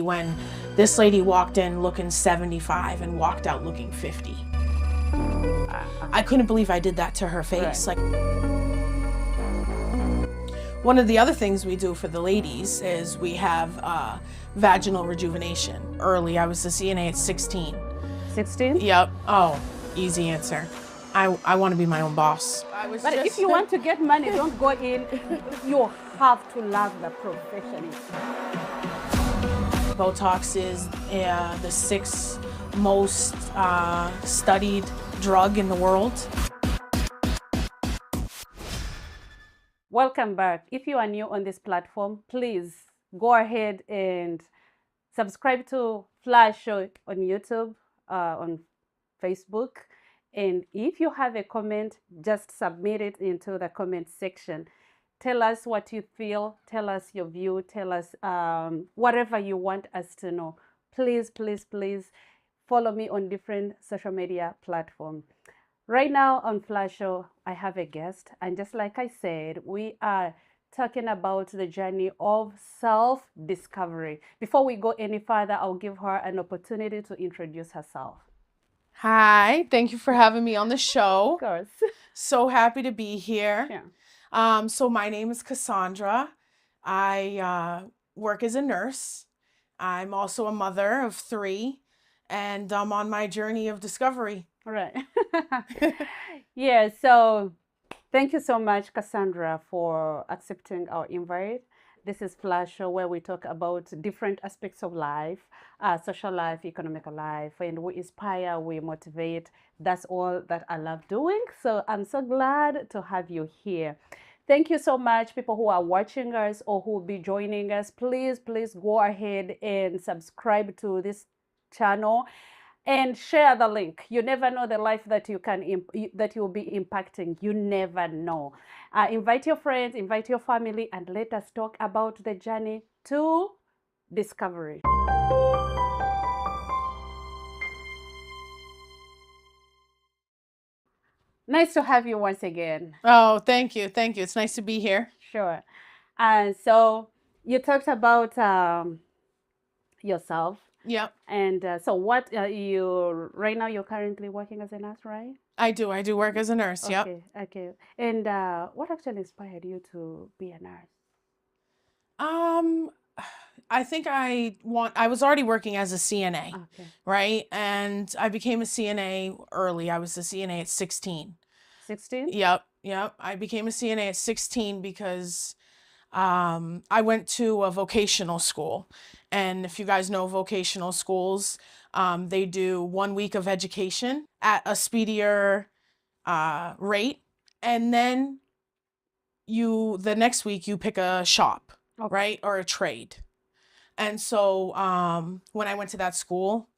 When this lady walked in looking 75 and walked out looking 50. I couldn't believe I did that to her face. Right. Like, one of the other things we do for the ladies is we have vaginal rejuvenation. Early, I was a CNA at 16. 16? Yep. Oh, easy answer. I want to be my own boss. But if you want to get money, don't go in. You have to love the profession. Botox is the sixth most studied drug in the world. Welcome back. If you are new on this platform, please go ahead and subscribe to Flash Show on YouTube, on Facebook. And if you have a comment, just submit it into the comment section. Tell us what you feel, tell us your view, tell us whatever you want us to know. Please, please, please follow me on different social media platforms. Right now on Flash Show, I have a guest. And just like I said, we are talking about the journey of self-discovery. Before we go any further, I'll give her an opportunity to introduce herself. Hi, thank you for having me on the show. Of course. So happy to be here. Yeah. So my name is Cassandra. I work as a nurse. I'm also a mother of 3, and I'm on my journey of discovery. Right. Yeah, so thank you so much, Cassandra, for accepting our invite. This is Flash Show, where we talk about different aspects of life, social life, economical life, and we inspire, we motivate. That's all that I love doing. So I'm so glad to have you here. Thank you so much, people who are watching us or who will be joining us. Please, please go ahead and subscribe to this channel and share the link. You never know the life that you can that you'll be impacting. You never know. Invite your friends, invite your family, and let us talk about the journey to discovery. Nice to have you once again. Oh, thank you. Thank you. It's nice to be here. Sure. And so you talked about yourself. Yep. And so what you right now you're currently working as a nurse, right? I do work as a nurse. Okay, Yep. okay. And what actually inspired you to be a nurse? I think I was already working as a CNA, Okay. right? And I became a CNA early. I was a CNA at 16. 16? Yep. I became a CNA at 16 because I went to a vocational school. And if you guys know vocational schools, they do 1 week of education at a speedier rate. And then the next week you pick a shop, Okay. right? Or a trade. And so when I went to that school,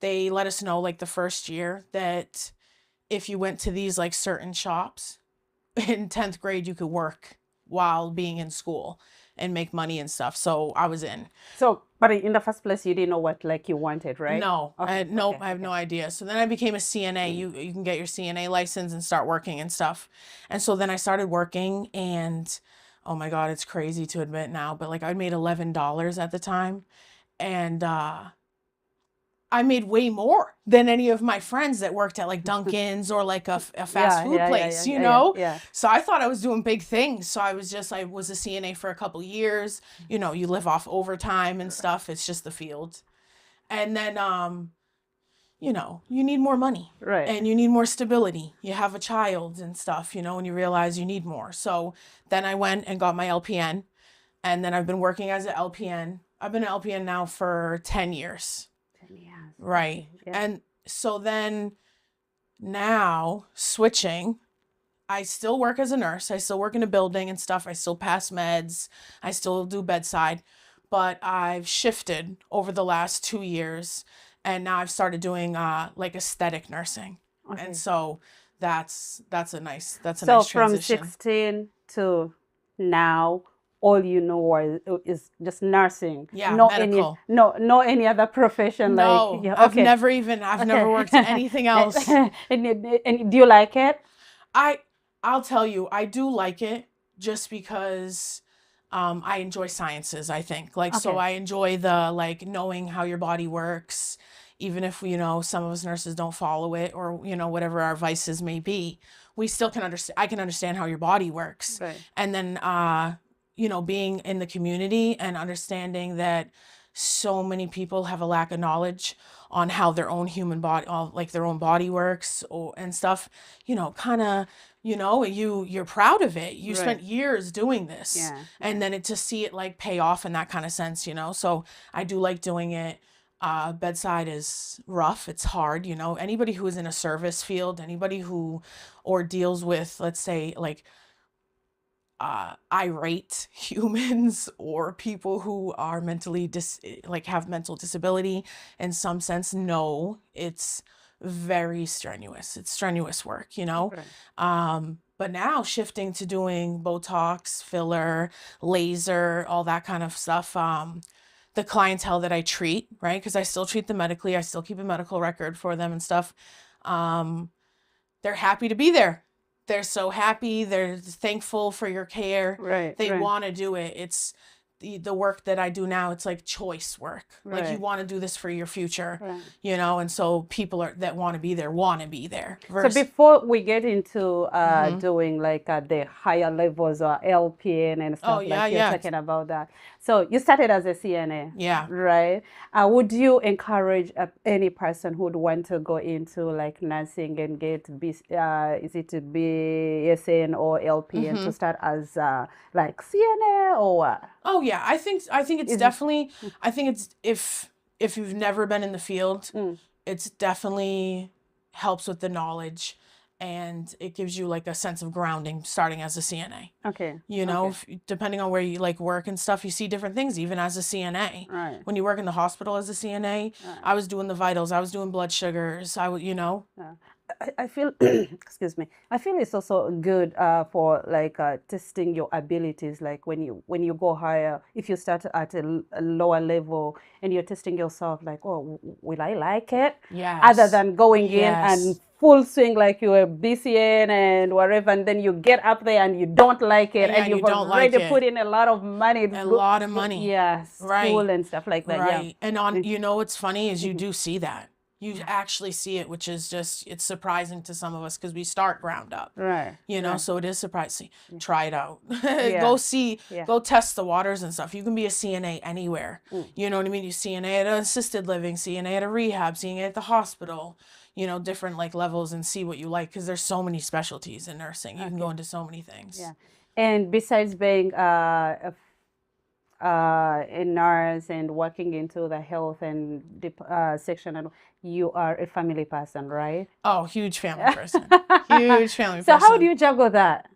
they let us know like the first year that if you went to these like certain shops in 10th grade, you could work while being in school and make money and stuff. So I was in. So, but in the first place, you didn't know what like you wanted, right? No, Okay. I have no idea. So then I became a CNA. You can get your CNA license and start working and stuff. And so then I started working, and oh my God, it's crazy to admit now, but like I made $11 at the time, and I made way more than any of my friends that worked at like Dunkin's or like a fast food place, you know? Yeah. So I thought I was doing big things. So I was a CNA for a couple years. You know, you live off overtime and stuff. It's just the field. And then, you know, you need more money. Right. And you need more stability. You have a child and stuff, you know, and you realize you need more. So then I went and got my LPN. And then I've been working as an LPN. I've been an LPN now for 10 years. 10 years. Right. Okay. Yeah. And so then now switching, I still work as a nurse. I still work in a building and stuff. I still pass meds. I still do bedside, but I've shifted over the last 2 years, and now I've started doing like aesthetic nursing. Okay. And so that's a nice So nice from transition. 16 to now, all you know is just nursing. Yeah, no medical. No any other profession. No, like, yeah, I've okay. never worked in anything else. and do you like it? I'll tell you, I do like it just because I enjoy sciences, I think. Like, so Okay. I enjoy the, like, knowing how your body works, even if, some of us nurses don't follow it or, whatever our vices may be, we still can understand, I can understand how your body works. Right. And then, being in the community and understanding that so many people have a lack of knowledge on how their own human body, like their own body works and stuff, kind of, you're proud of it. You Right. spent years doing this, Yeah. and then to see it like pay off in that kind of sense, so I do like doing it. Bedside is rough, it's hard, anybody who is in a service field, anybody who or deals with, let's say, like irate humans or people who are mentally like have mental disability in some sense, no, it's very strenuous. It's strenuous work, Right. but now shifting to doing Botox, filler, laser, all that kind of stuff. The clientele that I treat, right? Because I still treat them medically, I still keep a medical record for them and stuff. Um, they're happy to be there. They're so happy. They're thankful for your care. Right. They Right. want to do it. It's the work that I do now. It's like choice work. Like you Right. want to do this for your future, Right. and so people that want to be there. So before we get into Mhm. doing like the higher levels or LPN and Oh stuff yeah, like you're yeah, talking about that. So you started as a CNA, yeah. right? Would you encourage any person who would want to go into like nursing and get is it to be SN or LPN to Mhm. start as like CNA or what? Oh yeah, I think it's Is definitely. I think it's if you've never been in the field, mm, it's definitely helps with the knowledge, and it gives you like a sense of grounding starting as a CNA. okay, okay, Depending on where you like work and stuff, you see different things even as a CNA. right, When you work in the hospital as a CNA, right. I was doing the vitals, I was doing blood sugars, I would, Yeah. I feel, excuse me. I feel it's also good for like testing your abilities. Like when you go higher, if you start at a lower level and you're testing yourself, like, oh, will I like it? Other yes, than going in and yes. full swing like you're a BCN and whatever, and then you get up there and you don't like it, Yeah, and and you you've don't like already put it. in a lot of money, A lot of money. yeah, school Right. and stuff like that. Yeah. Right. And on, what's funny is you Mhm. do see that. You Yeah. actually see it, which is just, it's surprising to some of us because we start ground up, Right. Right. so it is surprising. Try it out. Yeah. Go see, Yeah. go test the waters and stuff. You can be a CNA anywhere. Mm. You know what I mean? You CNA at an assisted living, CNA at a rehab, CNA at the hospital, different like levels and see what you like because there's so many specialties in nursing. You can go Okay. into so many things. Yeah. And besides being a nurse and working into the health and section, and you are a family person, right? Oh, huge family person. Huge family So how do person. you juggle that?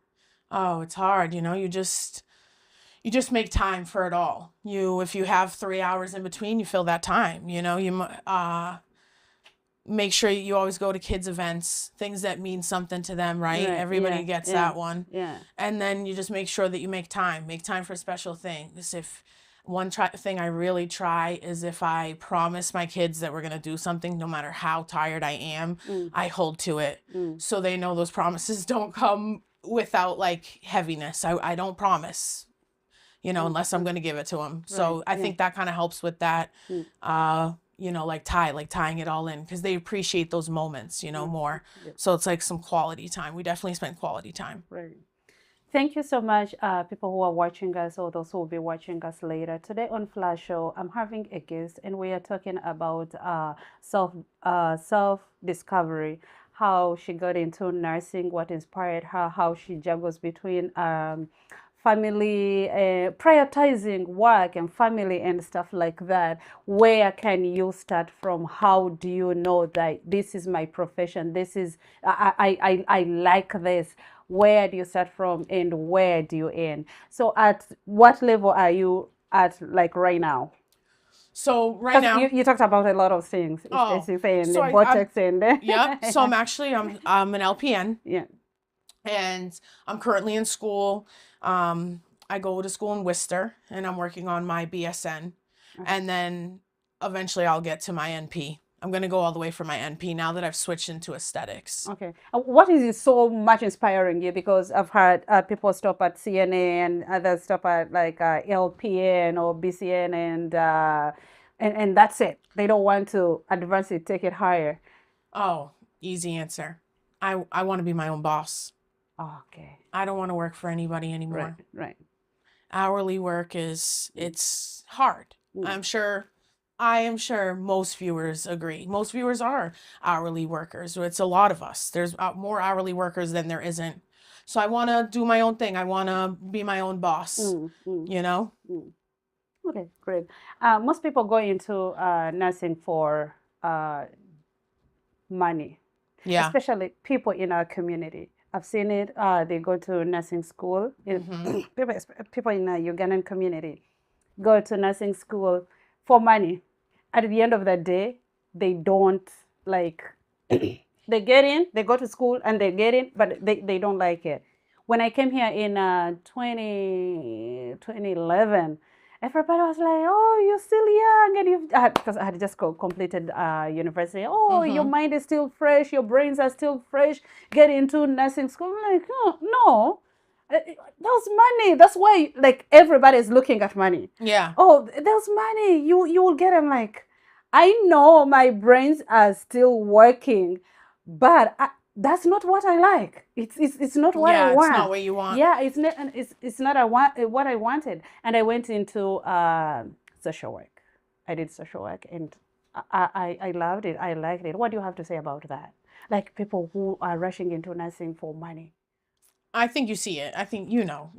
Oh, it's hard, you just make time for it all. If you have 3 hours in between, you fill that time. Make sure you always go to kids events, things that mean something to them, right? Right. Everybody Yeah. gets Yeah. that one. Yeah. And then you just make sure that you make time for special things. If thing I really try is if I promise my kids that we're going to do something, no matter how tired I am, Mm. I hold to it. Mm. So they know those promises don't come without like heaviness. I don't promise, unless I'm going to give it to them. So Right. I Yeah. think that kind of helps with that. Mm. Like tying it all in because they appreciate those moments, more. Yep. So it's like some quality time. We definitely spend quality time. Right. Thank you so much, people who are watching us or those who will be watching us later. Today on Flash Show, I'm having a guest, and we are talking about self discovery, how she got into nursing, what inspired her, how she juggles between family, prioritizing work and family and stuff like that. Where can you start from? How do you know that this is my profession? This is I like this. Where do you start from and where do you end? So at what level are you at like right now? So right Because now, you talked about a lot of things. oh, You're saying so the Botox and yep. So I'm an LPN. Yeah. And I'm currently in school. I go to school in Worcester, and I'm working on my BSN, Okay. and then eventually I'll get to my NP. I'm going to go all the way for my NP now that I've switched into aesthetics. Okay. What is so much inspiring you? Because I've heard people stop at CNA and others stop at like LPN or BCN and that's it. They don't want to advance it, take it higher. Oh, easy answer. I want to be my own boss. Okay. I don't want to work for anybody anymore. Right. Hourly work it's hard. I am sure most viewers agree. Most viewers are hourly workers. It's a lot of us. There's more hourly workers than there isn't. So I want to do my own thing. I want to be my own boss, you know? Okay, great. Most people go into nursing for money, Yeah. especially people in our community. I've seen it. They go to nursing school. People in the Ugandan community go to nursing school for money. At the end of the day, they don't like, they get in, they go to school and they get in, but they don't like it. When I came here in 2011, everybody was like, oh, you're still young. And you, because I had just completed university. Oh, your mind is still fresh. Your brains are still fresh. Get into nursing school. I'm like, oh, no. There's money. That's why, like, everybody's looking at money. Yeah. Oh, there's money. You will get. I'm like, I know my brains are still working, but that's not what I like. It's not what I want. It's not what you want. Yeah, it's not what I wanted. And I went into social work. I did social work, and I loved it. I liked it. What do you have to say about that? Like people who are rushing into nursing for money. I think you see it. I think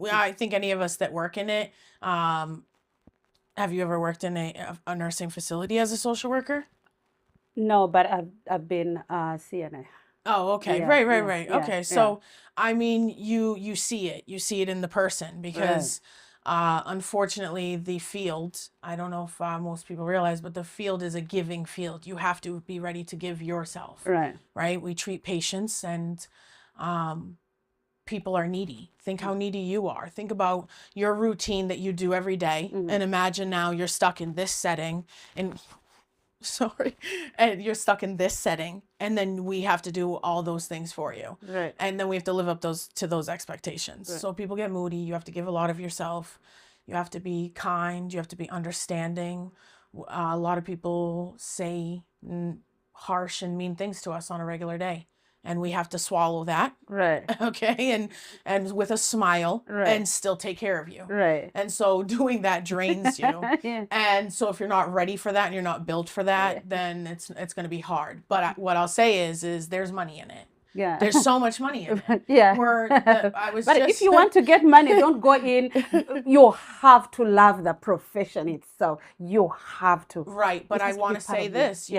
I think any of us that work in it. Have you ever worked in a nursing facility as a social worker? No, but I've been CNA. Oh, okay. Yeah, Right. yeah, Okay. So, I mean, you see it. You see it in the person because unfortunately the field, I don't know if most people realize, but the field is a giving field. You have to be ready to give yourself. Right? We treat patients and people are needy. Think how needy you are. Think about your routine that you do every day and imagine now you're stuck in this setting and and you're stuck in this setting and then we have to do all those things for you. Right. And then we have to live up to those expectations. Right. So people get moody. You have to give a lot of yourself. You have to be kind. You have to be understanding. A lot of people say harsh and mean things to us on a regular day. And we have to swallow that. Right. Okay. And with a smile and still take care of you. Right. And so doing that drains you. And so if you're not ready for that and you're not built for that, then it's going to be hard. But what I'll say is there's money in it. Yeah. There's so much money in it. Yeah. But if you want to get money, don't go in. You have to love the profession itself. You have to. Right. But I want to say this.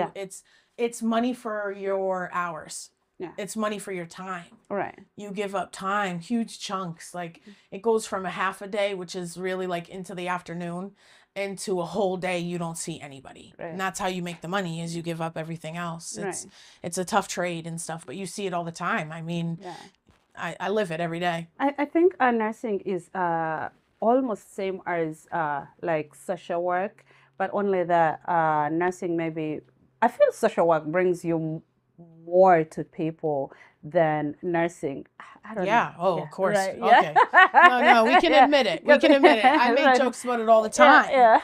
It's money for your hours. Yeah. It's money for your time. Right. You give up time, huge chunks. Like it goes from a half a day, which is really like into the afternoon, into a whole day you don't see anybody. Right. And that's how you make the money is you give up everything else. It's a tough trade and stuff, but you see it all the time. I mean, I live it every day. I think nursing is almost same as like social work, but only the nursing maybe, I feel social work brings you more to people than nursing. I don't know. Oh, of course. Right. Okay. No, we can admit it. We can admit it. I make jokes about it all the time.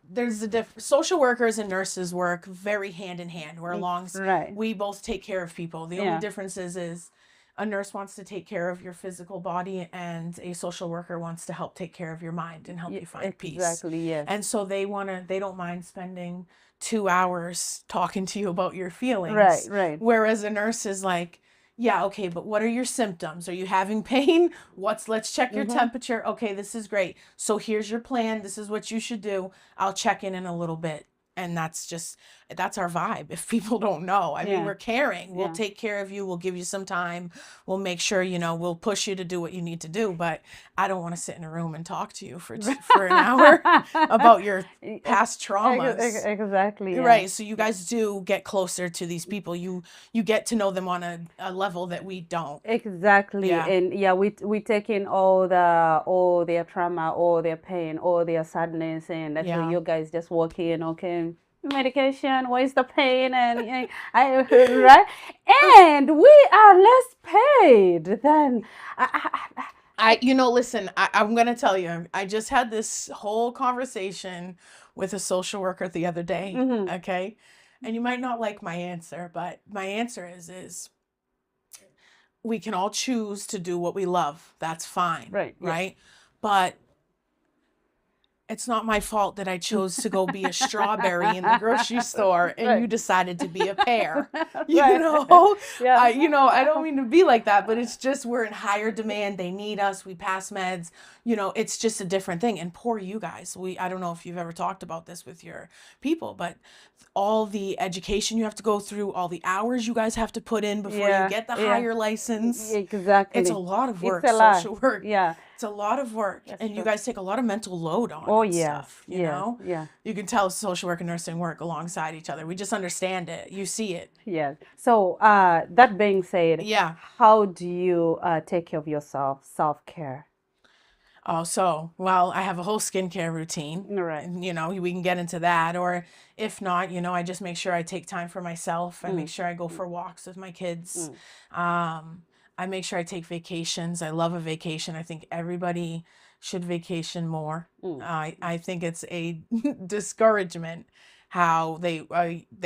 There's social workers and nurses work very hand in hand. We both take care of people. The only difference is a nurse wants to take care of your physical body and a social worker wants to help take care of your mind and help you find peace. Exactly, yes. And so they don't mind spending 2 hours talking to you about your feelings. Right. Whereas a nurse is like, yeah, okay, but what are your symptoms? Are you having pain? Let's check your temperature. Okay, this is great. So here's your plan. This is what you should do. I'll check in a little bit. And that's our vibe. If people don't know, I mean, we're caring. We'll take care of you. We'll give you some time. We'll make sure, we'll push you to do what you need to do. But I don't want to sit in a room and talk to you for an hour about your past traumas. Exactly. Yeah. Right. So you guys do get closer to these people. You get to know them on a level that we don't. Exactly. Yeah. And we take in all their trauma, all their pain, all their sadness, and that's why you guys just walk in, okay. medication, where's the pain, and right, and we are less paid than Listen, I'm going to tell you, I just had this whole conversation with a social worker the other day, Mhm. okay? And you might not like my answer, but my answer is we can all choose to do what we love. That's fine, Right, yeah. right? But it's not my fault that I chose to go be a strawberry in the grocery store and you Right. decided to be a pear. Right. Yeah. I don't mean to be like that, but it's just we're in higher demand. They need us. We pass meds. It's just a different thing. And poor you guys. I don't know if you've ever talked about this with your people, but all the education you have to go through, all the hours you guys have to put in before you Yeah, get the yeah. higher license. It's a Exactly. lot of It's work, a lot. social work. Yeah, It's a lot of work. that's And you true. guys take a lot of mental load on Oh and yes, stuff, yes, yeah, You can tell social work and nursing work alongside each other. We just understand it. You see it. yes. So, that being said, Yeah. how do you take care of yourself, self-care? Well, I have a whole skincare routine. Right. And, we can get into that. Or if not, I just make sure I take time for myself. I make Mm, sure I go mm, for walks with my kids. mm, I make sure I take vacations. I love a vacation. I think everybody should vacation more. mm. I think it's a discouragement how they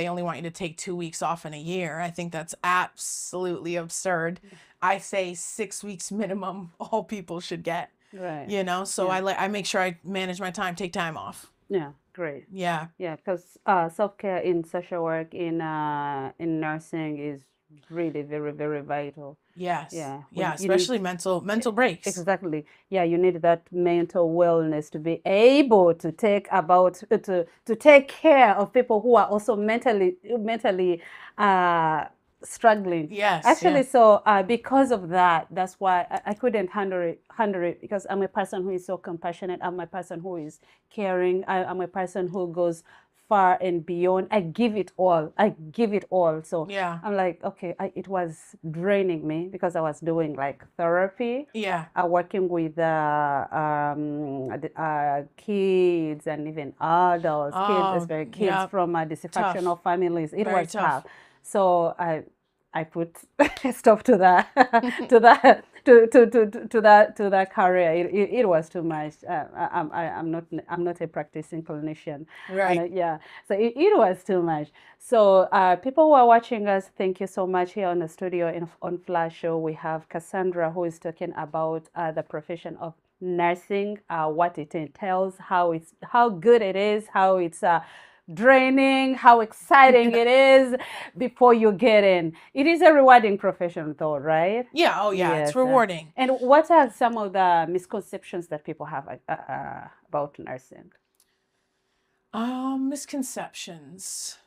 only want you to take 2 weeks off in a year. I think that's absolutely absurd. I say 6 weeks minimum all people should get. Right. So Yeah. I make sure I manage my time, take time off. Yeah. Great. Yeah. Yeah, because self-care in social work, in nursing is really very, very vital. Yes. Yeah, Yeah, you need especially mental breaks. exactly. Yeah, you need that mental wellness to be able to take care of people who are also mentally uh struggling. Yes, Actually, yeah. so because of that, that's why I couldn't handle it because I'm a person who is so compassionate. I'm a person who is caring. I'm a person who goes far and beyond. I give it all. I give it all. So Yeah. I'm like, okay, it was draining me because I was doing like therapy, Yeah. working with kids and even adults, kids, Oh, especially kids yeah. from Tough. dysfunctional families. It Very was tough. tough. So I put a stop to that to that to that career. It was too much. I'm not a practicing clinician, and Right. yeah, so it was too much. So people who are watching us, thank you so much. Here on the studio on Flash Show, we have Cassandra who is talking about the profession of nursing, what it entails, how good it is, how it's draining, how exciting it is before you get in. It is a rewarding profession, though, right? Yeah, oh yeah, it's Yes. rewarding. And what are some of the misconceptions that people have about nursing? Misconceptions.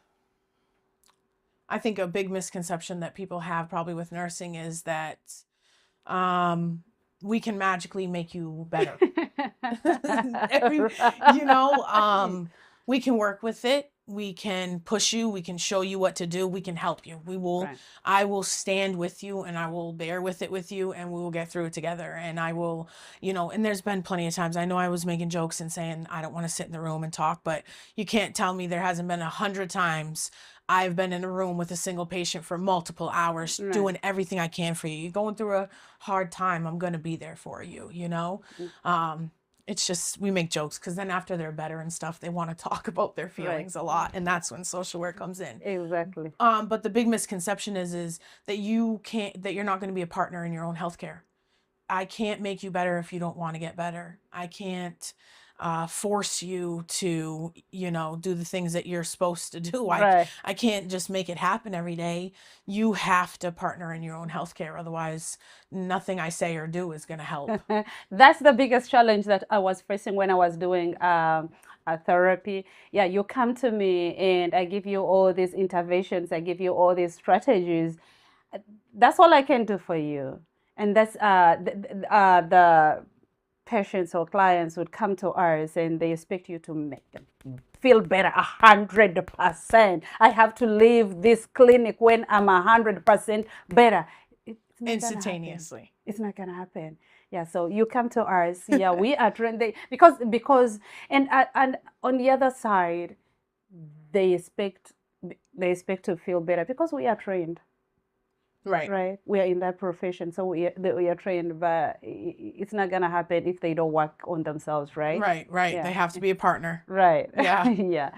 I think a big misconception that people have probably with nursing is that we can magically make you better. Every, you know, we can work with it. We can push you. We can show you what to do. We can help you. Right. I will stand with you and I will bear with it with you and we will get through it together. And I will, and there's been plenty of times I know I was making jokes and saying, I don't want to sit in the room and talk, but you can't tell me there hasn't been 100 times I've been in a room with a single patient for multiple hours Right. doing everything I can for you. You're going through a hard time. I'm going to be there for you, It's just we make jokes because then after they're better and stuff, they want to talk about their feelings a lot, and that's when social work comes in. Exactly. But the big misconception is that you're not going to be a partner in your own healthcare. I can't make you better if you don't want to get better. I can't force you to, do the things that you're supposed to do. Right. I can't just make it happen every day. You have to partner in your own healthcare. Otherwise, nothing I say or do is going to help. That's the biggest challenge that I was facing when I was doing therapy. Yeah, you come to me and I give you all these interventions, I give you all these strategies. That's all I can do for you. And that's the patients or clients would come to us and they expect you to make them feel better 100%. I have to leave this clinic when I'm 100% better. It's not Instantaneously. It's not gonna happen. Yeah, so you come to ours. Yeah, we are trained because and on the other side, they expect to feel better because we are trained. Right. Right, we are in that profession, so we are trained, but it's not gonna happen if they don't work on themselves, right? Right. Yeah, They have to be a partner. right. Yeah. Yeah.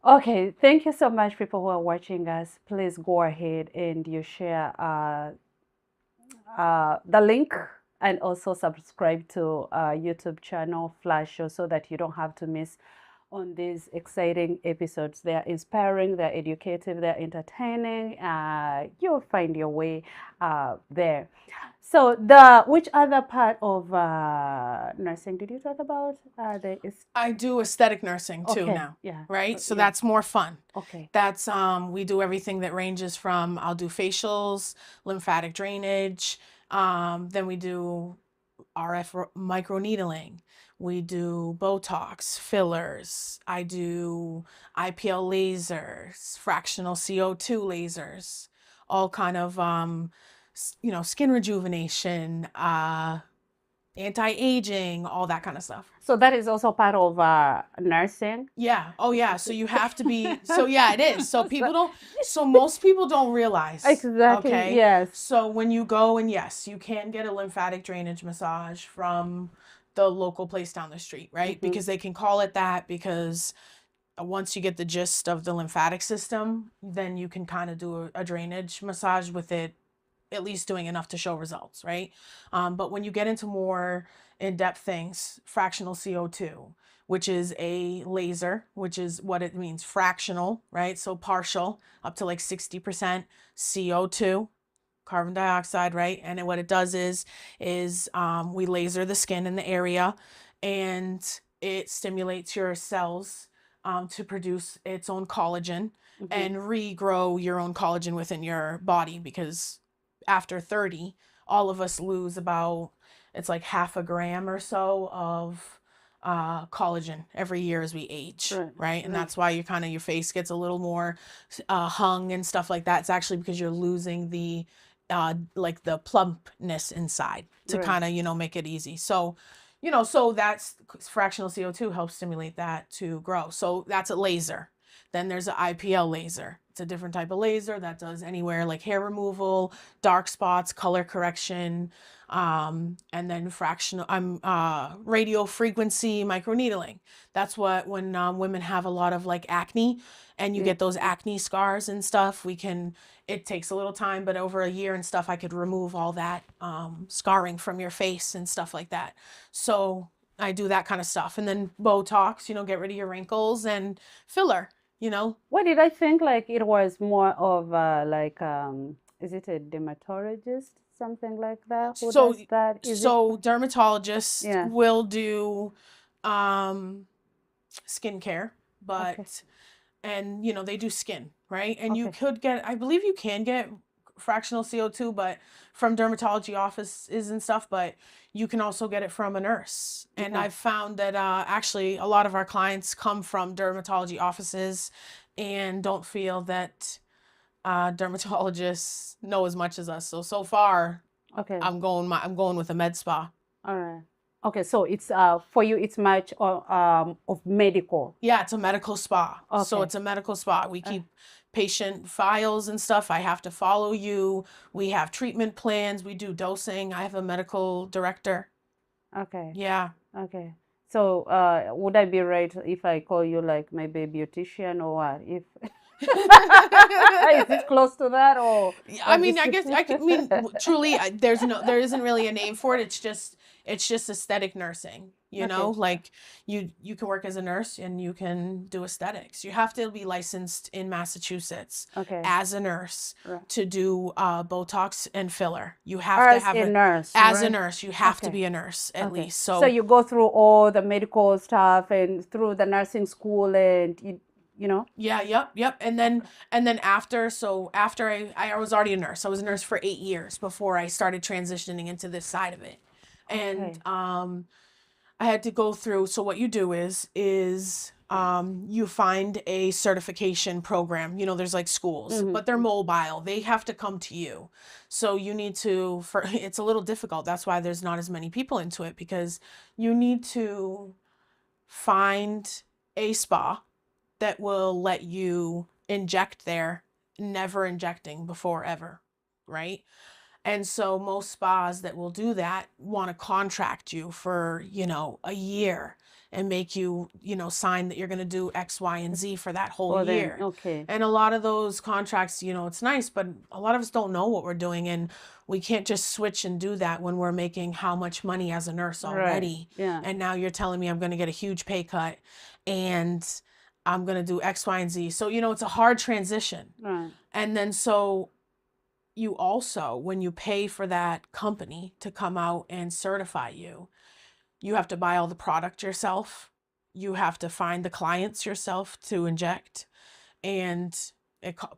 Okay, thank you so much, people who are watching us. Please go ahead and you share the link, and also subscribe to YouTube channel Flash Show so that you don't have to miss on these exciting episodes. They're inspiring, they're educative, they're entertaining. You'll find your way there. So which other part of nursing did you talk about? I do aesthetic nursing too Okay, now. yeah. Right? So Yeah. that's more fun. Okay. That's we do everything that ranges from I'll do facials, lymphatic drainage, then we do RF microneedling. We do Botox, fillers. I do IPL lasers, fractional CO2 lasers, all kind of skin rejuvenation, anti-aging, all that kind of stuff. So that is also part of nursing. Yeah. Oh yeah. So you have to be, so yeah, it is. So most people don't realize. Exactly. Okay. Yes. So when you go, and yes, you can get a lymphatic drainage massage from the local place down the street, right? Mm-hmm. Because they can call it that, because once you get the gist of the lymphatic system, then you can kind of do a drainage massage with it, at least doing enough to show results, right? But when you get into more in-depth things, fractional CO2, which is a laser, which is what it means, fractional, right? So partial, up to like 60% CO2, carbon dioxide, right? And what it does is we laser the skin in the area, and it stimulates your cells to produce its own collagen, Mm-hmm. and regrow your own collagen within your body, because after 30, all of us lose about, it's like half a gram or so of collagen every year as we age, right? And that's why your face gets a little more hung and stuff like that. It's actually because you're losing the like the plumpness inside to kind of make it easy. So so that's fractional CO2 helps stimulate that to grow. So that's a laser. Then there's an IPL laser. It's a different type of laser that does anywhere like hair removal, dark spots, color correction, and then fractional radio frequency microneedling. That's what when women have a lot of like acne, and you get those acne scars and stuff, it takes a little time, but over a year and stuff, I could remove all that scarring from your face and stuff like that. So I do that kind of stuff. And then Botox, get rid of your wrinkles, and filler. What did I think? Like it was more of is it a dermatologist, something like that? Who So does that? dermatologists Yeah. will do skincare, but Okay. and they do skin, right? And you Okay. could get, I believe you can get fractional CO2, but from dermatology offices and stuff, but you can also get it from a nurse. And Okay. I've found that actually a lot of our clients come from dermatology offices and don't feel that dermatologists know as much as us. So far, Okay. I'm going with a med spa. All right. Okay, so it's for you it's much of medical. Yeah, it's a medical spa. So Okay. it's a medical spa. We keep patient files and stuff. I have to follow you. We have treatment plans. We do dosing. I have a medical director. Okay. Yeah. Okay. So would I be right if I call you like maybe a beautician or what? If is it close to that, or I mean, I guess truly, there isn't really a name for it. It's just aesthetic nursing. Like you can work as a nurse and you can do aesthetics. You have to be licensed in Massachusetts as a nurse to do Botox and filler. You have to have a nurse. As a nurse, you have to be a nurse at least. So you go through all the medical stuff and through the nursing school, and Yeah, yep. And then after I was already a nurse. I was a nurse for 8 years before I started transitioning into this side of it. And I had to go through, so what you do is you find a certification program. There's like schools, but they're mobile. They have to come to you. So you need to, it's a little difficult. That's why there's not as many people into it, because you need to find a spa that will let you inject there, never injecting before ever, right? And so most spas that will do that want to contract you for, a year and make you, sign that you're going to do X, Y, and Z for that whole For them, year. okay. And a lot of those contracts, it's nice, but a lot of us don't know what we're doing. And we can't just switch and do that when we're making how much money as a nurse Right. already. Yeah. And now you're telling me I'm going to get a huge pay cut and I'm going to do X, Y, and Z. So, it's a hard transition. Right. And then so you also, when you pay for that company to come out and certify you, you have to buy all the product yourself. You have to find the clients yourself to inject. And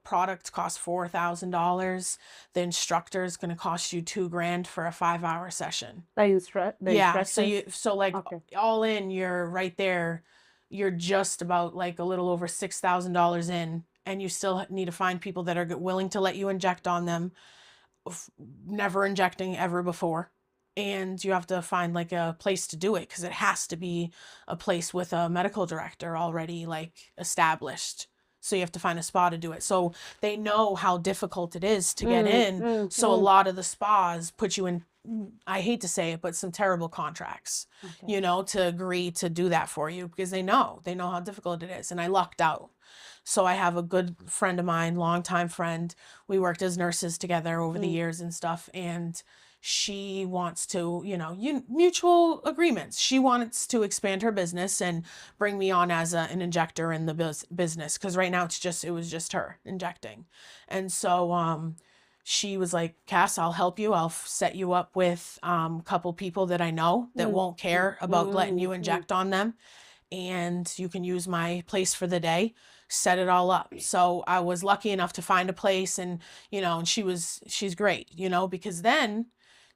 product costs $4,000. The instructor is going to cost you $2,000 for a 5-hour session. The Yeah. instructors? So like Okay. all in, you're right there. You're just about like a little over $6,000 in, and you still need to find people that are willing to let you inject on them, never injecting ever before. And you have to find like a place to do it, because it has to be a place with a medical director already like established. So you have to find a spa to do it. So they know how difficult it is to get in. So a lot of the spas put you in, I hate to say it, but some terrible contracts, Okay. to agree to do that for you, because they know how difficult it is. And I lucked out. So I have a good friend of mine, longtime friend. We worked as nurses together over the years and stuff. And she wants to, mutual agreements. She wants to expand her business and bring me on as an injector in the business. Because right now it was just her injecting. And so she was like, Cass, I'll help you. I'll set you up with a couple people that I know that won't care about letting you inject on them. And you can use my place for the day, set it all up. So I was lucky enough to find a place, and and she's great, because then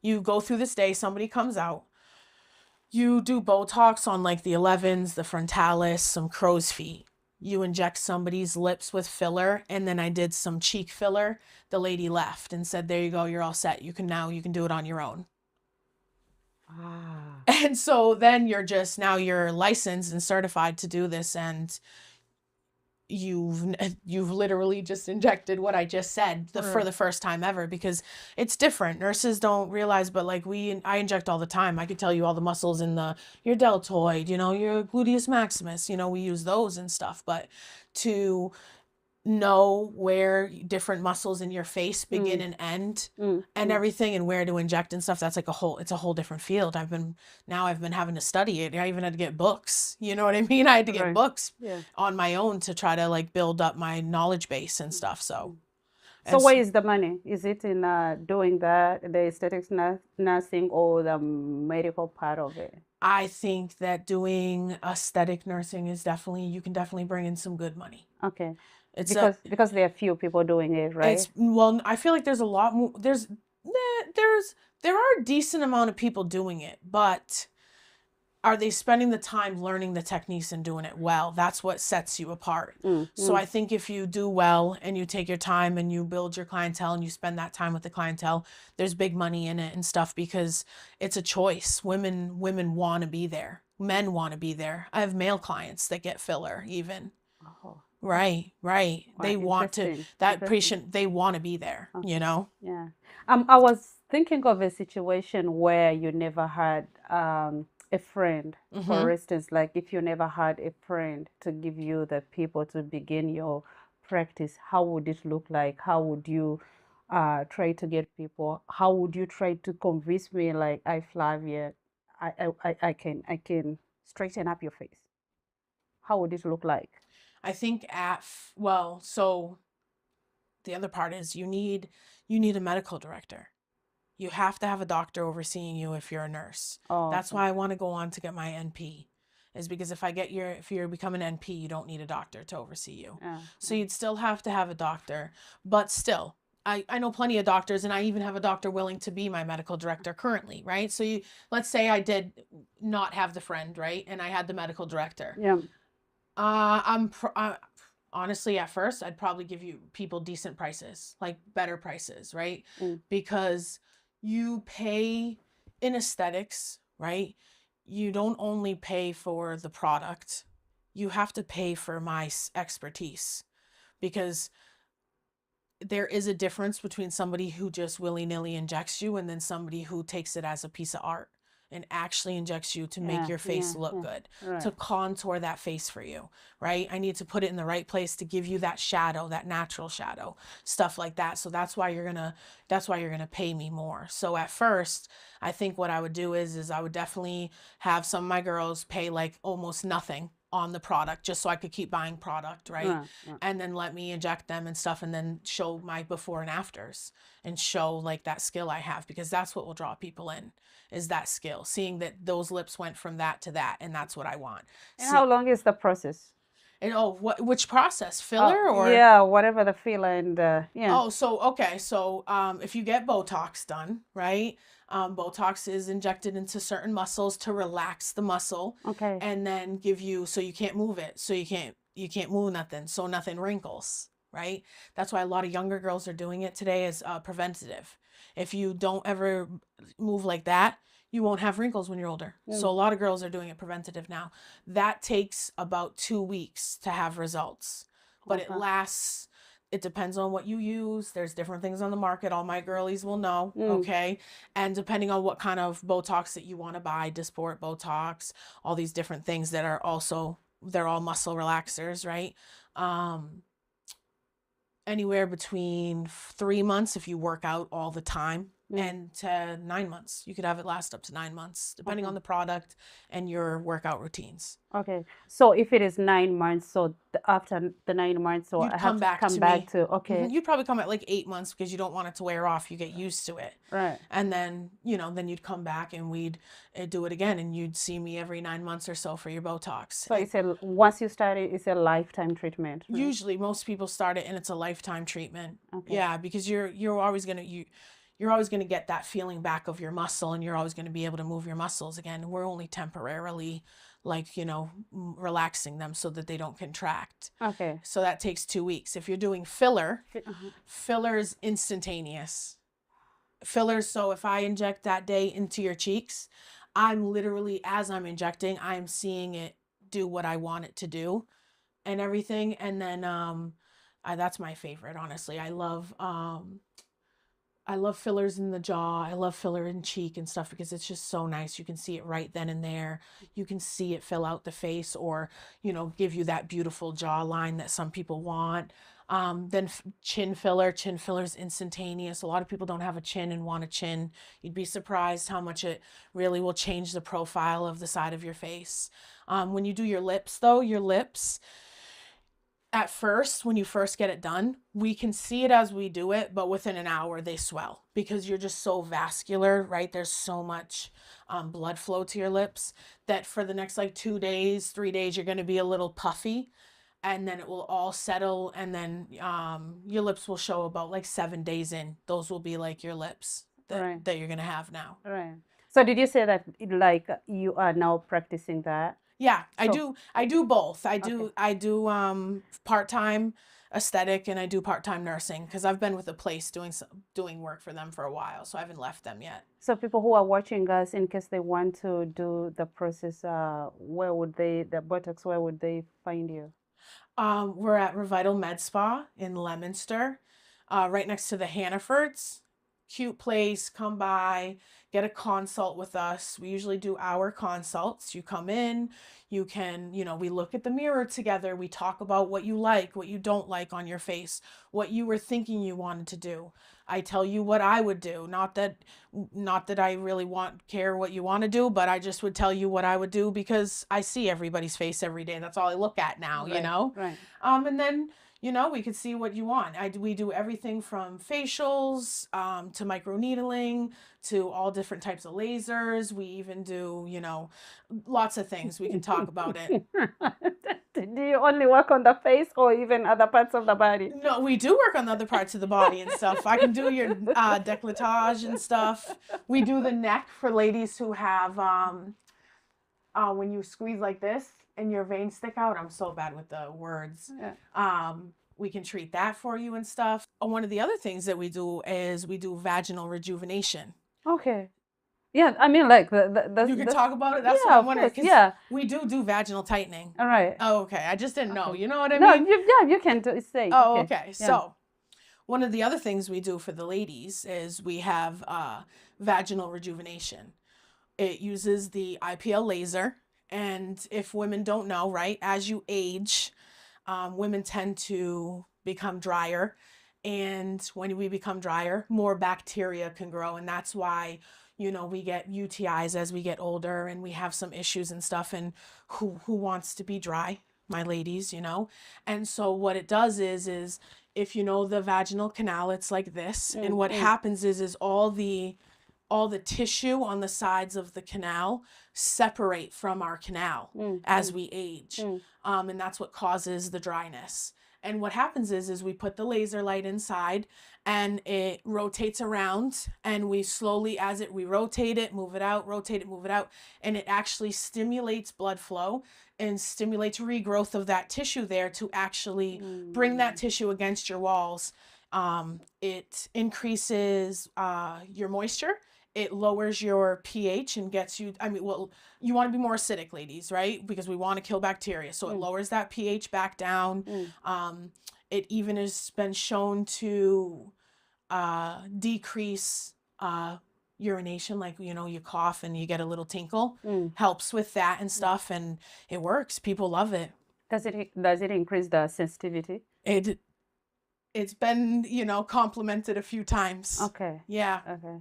you go through this day, somebody comes out, you do Botox on like the 11s, the frontalis, some crow's feet. You inject somebody's lips with filler, and then I did some cheek filler. The lady left and said, there you go, you're all set. You can do it on your own. Ah. And so then you're licensed and certified to do this, and you've literally just injected what I just said for the first time ever, because it's different. Nurses don't realize, but like I inject all the time. I could tell you all the muscles in your deltoid, your gluteus maximus, we use those and stuff, but to know where different muscles in your face begin and end and everything, and where to inject and stuff, that's like it's a whole different field. I've been having to study it. I even had to get books, you know what I mean? I had to get books on my own to try to like build up my knowledge base and stuff. So where is the money? Is it in doing the aesthetics nursing, or the medical part of it? I think that doing aesthetic nursing is you can definitely bring in some good money. Okay. It's because there are few people doing it, right? Well, I feel like there's a lot more. There are a decent amount of people doing it, but are they spending the time learning the techniques and doing it well? That's what sets you apart. So I think if you do well and you take your time and you build your clientele and you spend that time with the clientele, there's big money in it and stuff, because it's a choice. Women want to be there. Men want to be there. I have male clients that get filler even. Oh. Right. They want to, that patient, they want to be there, Yeah. I was thinking of a situation where you never had a friend, for instance, like if you never had a friend to give you the people to begin your practice, how would it look like? How would you try to get people? How would you try to convince me, like, Flavia, I can straighten up your face? How would it look like? I think so the other part is you need a medical director. You have to have a doctor overseeing you if you're a nurse. That's why I want to go on to get my NP, is because if you become an NP, you don't need a doctor to oversee you. So you'd still have to have a doctor, but still, I know plenty of doctors, and I even have a doctor willing to be my medical director currently, right? So let's say I did not have the friend, right? And I had the medical director. Yeah. Honestly, at first, I'd probably give you people decent prices, like better prices, right? Because you pay in aesthetics, right? You don't only pay for the product, you have to pay for my expertise, because there is a difference between somebody who just willy-nilly injects you and then somebody who takes it as a piece of art and actually injects you to make Yeah, your face yeah, look yeah. good, to Right. contour that face for you, right? I need to put it in the right place to give you that shadow, that natural shadow, stuff like that. So that's why you're gonna pay me more. So at first, I think what I would do is I would definitely have some of my girls pay like almost nothing on the product just so I could keep buying product, right? Right. Right. And then let me inject them and stuff and then show my before and afters and show like that skill I have, because that's what will draw people in, is that skill, seeing that those lips went from that to that, and that's what I want. And how See, long is the process? and oh, which process? Oh, Filler or? yeah, whatever the feel and yeah. Oh, so okay, so if you get Botox done, right? Botox is injected into certain muscles to relax the muscle, Okay. and then give you, so you can't move it, so you can't move nothing, so nothing wrinkles, right? That's why a lot of younger girls are doing it today as preventative. If you don't ever move like that, you won't have wrinkles when you're older. So Mm. a lot of girls are doing it preventative now. That takes about 2 weeks to have results, but it Okay. lasts. It depends on what you use. There's different things on the market. All my girlies will know, Mm. okay? And depending on what kind of Botox that you want to buy, Dysport Botox, all these different things that are also, they're all muscle relaxers, right? Um, Anywhere between 3 months if you work out all the time, Mm. and to 9 months. You could have it last up to 9 months, depending Okay. on the product and your workout routines. Okay. So if it is 9 months, so after the 9 months, so You'd I have come to back come to back me. to, okay. You'd probably come at like 8 months because you don't want it to wear off. You get used to it. Right. And then, then you'd come back and we'd do it again, and you'd see me every 9 months or so for your Botox. So it's once you start it, it's a lifetime treatment, right? Usually most people start it and it's a lifetime treatment. Okay. Yeah, because you're always going to you're always going to get that feeling back of your muscle, and you're always going to be able to move your muscles again. We're only temporarily relaxing them so that they don't contract. Okay. So that takes 2 weeks. If you're doing filler, Uh-huh. filler is instantaneous. Fillers, so if I inject that day into your cheeks, I'm literally, as I'm injecting, I'm seeing it do what I want it to do and everything. And then that's my favorite, honestly. I love fillers in the jaw. I love filler in cheek and stuff because it's just so nice. You can see it right then and there. You can see it fill out the face, or, give you that beautiful jawline that some people want. Then chin filler. Chin filler is instantaneous. A lot of people don't have a chin and want a chin. You'd be surprised how much it really will change the profile of the side of your face. When you do your lips, though, your lips, at first, when you first get it done, we can see it as we do it, but within an hour they swell because you're just so vascular, right? There's so much blood flow to your lips that for the next like 2 days, 3 days, you're going to be a little puffy, and then it will all settle, and then your lips will show about like 7 days in. Those will be like your lips Right. that you're going to have now. Right. So did you say that like you are now practicing that? Yeah, So I do both. okay. I do part-time aesthetic, and I do part-time nursing because I've been with a place doing work for them for a while, so I haven't left them yet. So people who are watching us, in case they want to do the process, the Botox, where would they find you? We're at Revital Med Spa in Leominster, right next to the Hannafords. Cute place. Come by, get a consult with us. We usually do hour consults. You come in, you can, we look at the mirror together. We talk about what you like, what you don't like on your face, what you were thinking you wanted to do. I tell you what I would do. Not that I really care what you want to do, but I just would tell you what I would do because I see everybody's face every day. That's all I look at now, Right. Right. And then we could see what you want. We do everything from facials to microneedling to all different types of lasers. We even do, lots of things. We can talk about it. Do you only work on the face or even other parts of the body? No, we do work on other parts of the body and stuff. I can do your décolletage and stuff. We do the neck for ladies who have when you squeeze like this and your veins stick out. I'm so bad with the words. Yeah. We can treat that for you and stuff. One of the other things that we do is we do vaginal rejuvenation. Okay. Yeah, I mean, like You can talk about it. That's what yeah, I'm of wondering course, because yeah. we do vaginal tightening. All right. Oh, okay. I just didn't know. Okay. You know what I No, mean? you, yeah, you can say. Oh, Okay. okay. Yeah. So one of the other things we do for the ladies is we have vaginal rejuvenation. It uses the IPL laser. And if women don't know, right, as you age, women tend to become drier. And when we become drier, more bacteria can grow. And that's why, we get UTIs as we get older and we have some issues and stuff. And who wants to be dry? My ladies. And so what it does is if you know the vaginal canal, it's like this. And what happens is all the tissue on the sides of the canal separate from our canal as we age. And that's what causes the dryness. And what happens is we put the laser light inside and it rotates around and we slowly, we rotate it, move it out, rotate it, move it out. And it actually stimulates blood flow and stimulates regrowth of that tissue there to actually bring that tissue against your walls. It increases your moisture. It lowers your pH and gets you, well, you want to be more acidic, ladies, right? Because we want to kill bacteria. So it lowers that pH back down. It even has been shown to decrease urination, like, you cough and you get a little tinkle. Helps with that and stuff, and it works. People love it. Does it increase the sensitivity? It's been, complimented a few times. Okay. Yeah. Okay.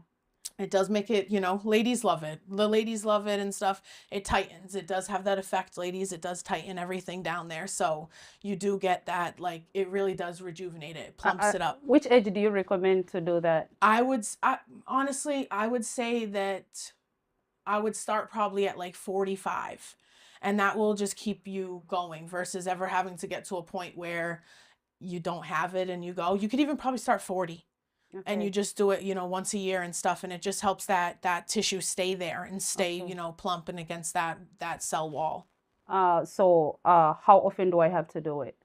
It does make it, ladies love it. The ladies love it and stuff. It tightens. It does have that effect, ladies. It does tighten everything down there. So you do get that, like, it really does rejuvenate it. It plumps it up. Which age do you recommend to do that? Honestly, I would say that I would start probably at like 45. And that will just keep you going versus ever having to get to a point where you don't have it and you go. You could even probably start 40. Okay. And you just do it, once a year and stuff, and it just helps that tissue stay there and stay, plump and against that cell wall. So how often do I have to do it?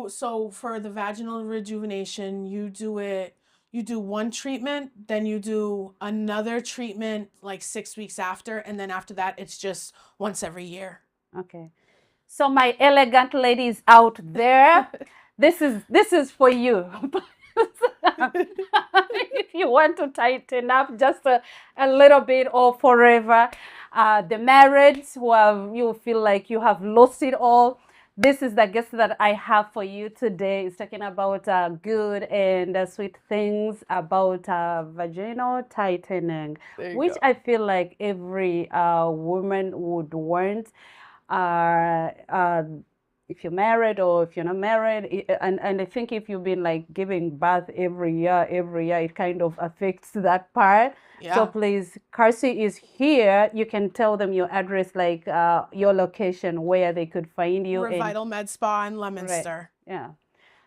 So for the vaginal rejuvenation, you do one treatment, then you do another treatment like 6 weeks after, and then after that, it's just once every year. Okay. So my elegant ladies out there, this is for you. If you want to tighten up just a little bit or forever, the married you feel like you have lost it all, this is the guest that I have for you today. Is talking about good and sweet things about vaginal tightening, which I feel like every woman would want. If you're married or if you're not married, and I think if you've been like giving birth every year, it kind of affects that part. Yeah. So please, Carsey is here. You can tell them your address, like your location, where they could find you. Revital Med Spa in Leominster. Right. Yeah.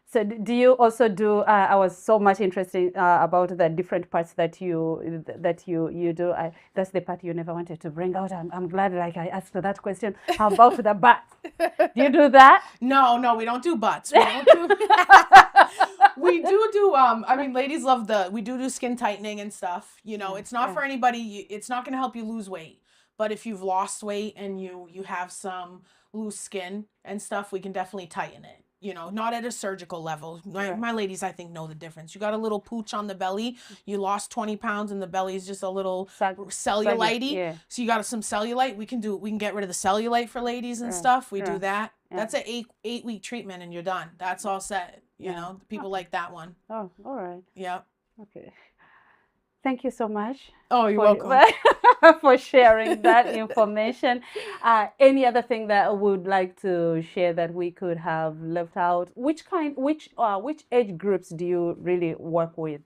So do you also do? I was so much interested about the different parts that you do. That's the part you never wanted to bring out. I'm glad, like, I asked that question. How about the butt? Do you do that? No, we don't do butts. We don't do. We do. Ladies love we do skin tightening and stuff. It's not for anybody. It's not going to help you lose weight. But if you've lost weight and you have some loose skin and stuff, we can definitely tighten it. Not at a surgical level. My ladies, I think, know the difference. You got a little pooch on the belly. You lost 20 pounds and the belly is just a little cellulite-y. Yeah. So you got some cellulite. We can get rid of the cellulite for ladies and stuff. We do that. Yeah. That's an 8-week treatment and you're done. That's all set. People like that one. Oh, all right. Yep. Okay. Thank you so much. Oh, you're welcome. For sharing that information. Any other thing that I would like to share that we could have left out? Which age groups do you really work with?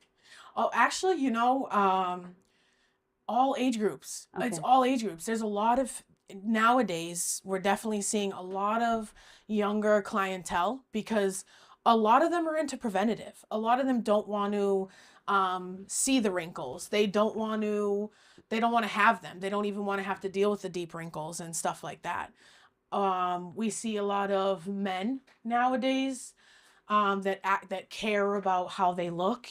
Oh, actually, all age groups. Okay. It's all age groups. There's a lot of, nowadays, we're definitely seeing a lot of younger clientele because a lot of them are into preventative. A lot of them don't want to see the wrinkles. They don't want to have them. They don't even want to have to deal with the deep wrinkles and stuff like that. We see a lot of men nowadays that care about how they look.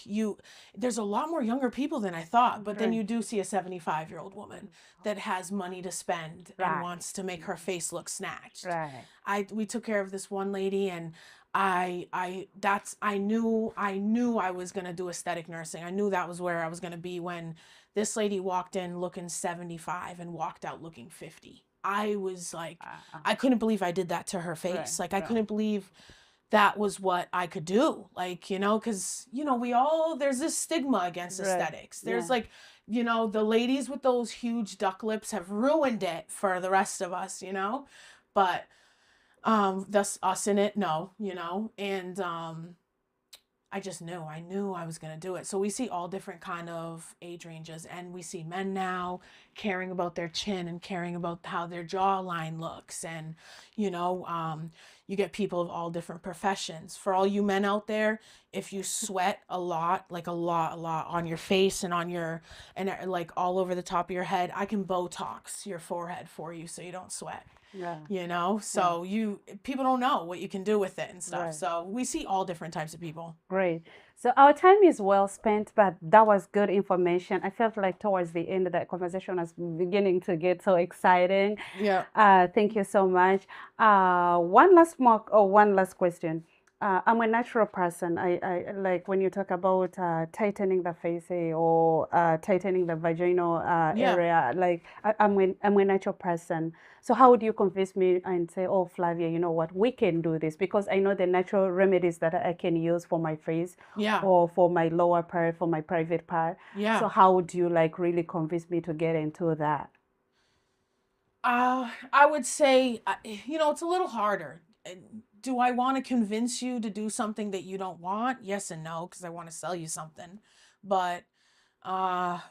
There's a lot more younger people than I thought, but then Right. you do see a 75-year-old woman that has money to spend and Right. wants to make her face look snatched. Right. We took care of this one lady, and I knew I was gonna do aesthetic nursing. I knew that was where I was gonna be when this lady walked in looking 75 and walked out looking 50. I was like, I couldn't believe I did that to her face. Right, Like, I right. couldn't believe that was what I could do. Like, because, there's this stigma against Right. aesthetics. There's Yeah. like, the ladies with those huge duck lips have ruined it for the rest of us, but thus us in it, no, and I knew I was going to do it. So we see all different kind of age ranges, and we see men now caring about their chin and caring about how their jawline looks. And, you get people of all different professions. For all you men out there, if you sweat a lot, like a lot on your face and like all over the top of your head, I can Botox your forehead for you so you don't sweat. Yeah. So people don't know what you can do with it and stuff. Right. So we see all different types of people. Great. So our time is well spent, but that was good information. I felt like towards the end of that conversation was beginning to get so exciting. Yeah. Thank you so much. One last question. I'm a natural person. I like when you talk about tightening the face or tightening the vaginal Yeah. area. Like I'm a natural person. So how would you convince me and say, "Oh, Flavia, you know what? We can do this," because I know the natural remedies that I can use for my face Yeah. or for my lower part, for my private part. Yeah. So how would you like really convince me to get into that? I would say, it's a little harder. Do I want to convince you to do something that you don't want? Yes and no, because I want to sell you something. But I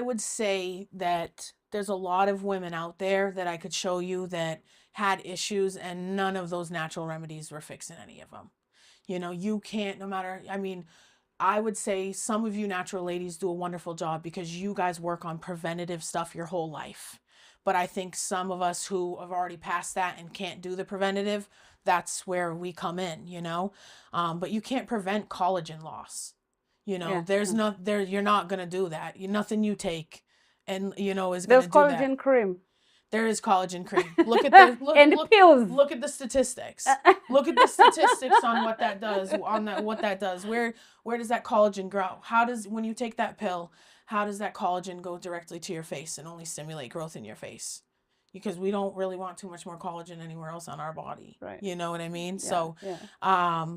would say that there's a lot of women out there that I could show you that had issues, and none of those natural remedies were fixing any of them. You can't, no matter, I would say some of you natural ladies do a wonderful job because you guys work on preventative stuff your whole life. But I think some of us who have already passed that and can't do the preventative, that's where we come in, but you can't prevent collagen loss. Yeah. There's you're not going to do that. Nothing you take and, is going There's to do that. collagen cream. There is collagen cream. Look at the and pills. Look at the statistics. Look at the statistics on what that does. What that does. Where does that collagen grow? When you take that pill, how does that collagen go directly to your face and only stimulate growth in your face? Because we don't really want too much more collagen anywhere else on our body. Right. You know what I mean? Yeah, So, yeah.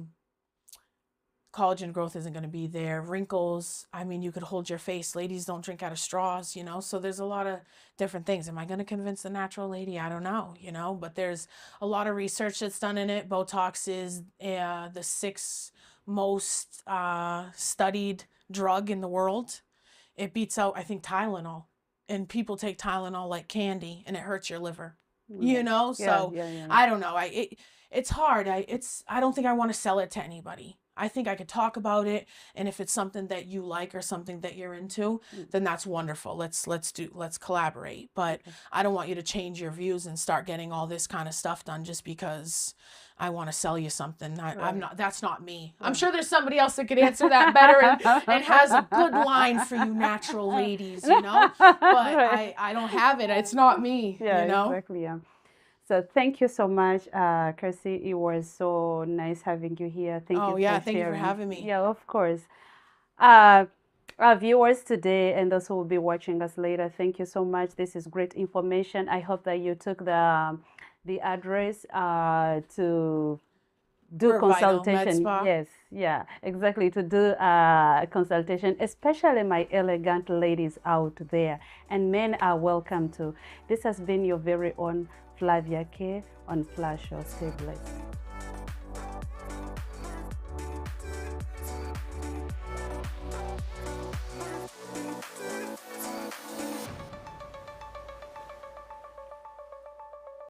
Collagen growth isn't going to be there. Wrinkles, you could hold your face. Ladies don't drink out of straws, so there's a lot of different things. Am I going to convince the natural lady? I don't know, but there's a lot of research that's done in it. Botox is the sixth most studied drug in the world. It beats out, I think, Tylenol, and people take Tylenol like candy, and it hurts your liver, so Yeah. I don't know. It's hard. I don't think I want to sell it to anybody. I think I could talk about it, and if it's something that you like or something that you're into, then that's wonderful. Let's collaborate. But I don't want you to change your views and start getting all this kind of stuff done just because I want to sell you something. I'm not. That's not me. I'm sure there's somebody else that could answer that better and has a good line for you natural ladies, But I don't have it. It's not me. Yeah, exactly. Yeah. So thank you so much, Cassie. It was so nice having you here. Thank you for sharing. Thank you for having me. Yeah, of course. Our viewers today and those who will be watching us later, thank you so much. This is great information. I hope that you took the address to do consultation. Yes, yeah, exactly, to do a consultation, especially my elegant ladies out there, and men are welcome too. This has been your very own Flavia K on Flash Show. Stay blessed.